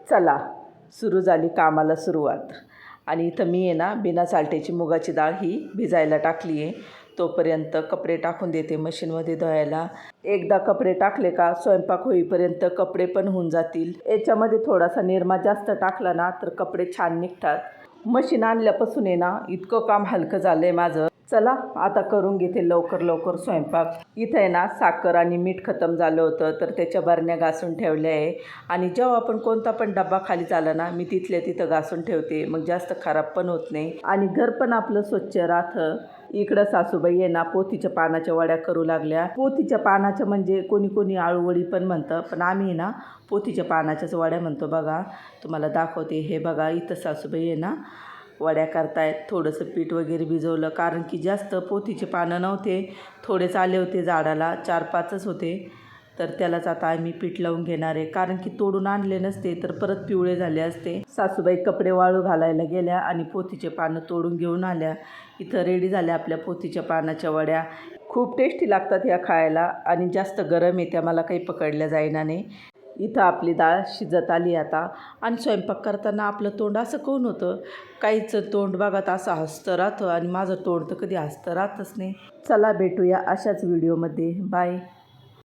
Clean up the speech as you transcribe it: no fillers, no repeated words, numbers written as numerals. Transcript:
चला सुरू झाली कामाला सुरुवात. आणि इथं मी आहे ना बिना साल्ट्याची मुगाची डाळ ही भिजायला टाकली आहे. तोपर्यंत कपडे टाकून देते मशीनमध्ये धुवायला. एकदा कपडे टाकले का स्वयंपाक होईपर्यंत कपडे पण होऊन जातील. याच्यामध्ये थोडासा निरमा जास्त टाकला ना तर कपडे छान निघतात. मशीन आणल्यापासून आहे ना इतकं काम हलकं झालं आहे माझं. चला आता करून घेते लवकर लवकर स्वयंपाक. इथं आहे ना साखर आणि मीठ खतम झालं होतं तर त्याच्या बरण्या घासून ठेवल्या आहे. आणि जेव्हा आपण कोणता पण डब्बा खाली झाला ना मी तिथल्या तिथं घासून ठेवते, मग जास्त खराब पण होत नाही आणि घर पण आपलं स्वच्छ राहतं. इकडं सासूबाई आहे ना पोथीच्या पानाच्या वड्या करू लागल्या. पोथीच्या पानाच्या म्हणजे कोणी कोणी आळूवडी पण म्हणतं, पण आम्ही ना पोथीच्या पानाच्याच वड्या म्हणतो. बघा तुम्हाला दाखवते. हे बघा इथं सासूबाई आहे ना वड्या करतायत. थोडंसं पीठ वगैरे भिजवलं कारण की जास्त पोथीचे पानं नव्हते, थोडेच आले होते झाडाला, 4-5च होते. तर त्यालाच आता आम्ही पीठ लावून घेणार आहे कारण की तोडून आणले नसते तर परत पिवळे झाले असते. सासूबाई कपडे वाळू घालायला गेल्या आणि पोथीचे पानं तोडून घेऊन आल्या. इथं रेडी झाल्या आपल्या पोथीच्या पानाच्या वड्या. खूप टेस्टी लागतात ह्या खायला आणि जास्त गरम आहे त्या मला काही पकडल्या जाईना नाही. इथं आपली डाळ शिजत आली आता. आणि स्वयंपाक करताना आपलं तोंड असं कोण होतं, काहीचं तोंड बघत असं हसतं राहतं आणि माझं तोंड तर कधी हसतं राहतच नाही. चला भेटूया अशाच व्हिडिओमध्ये. बाय.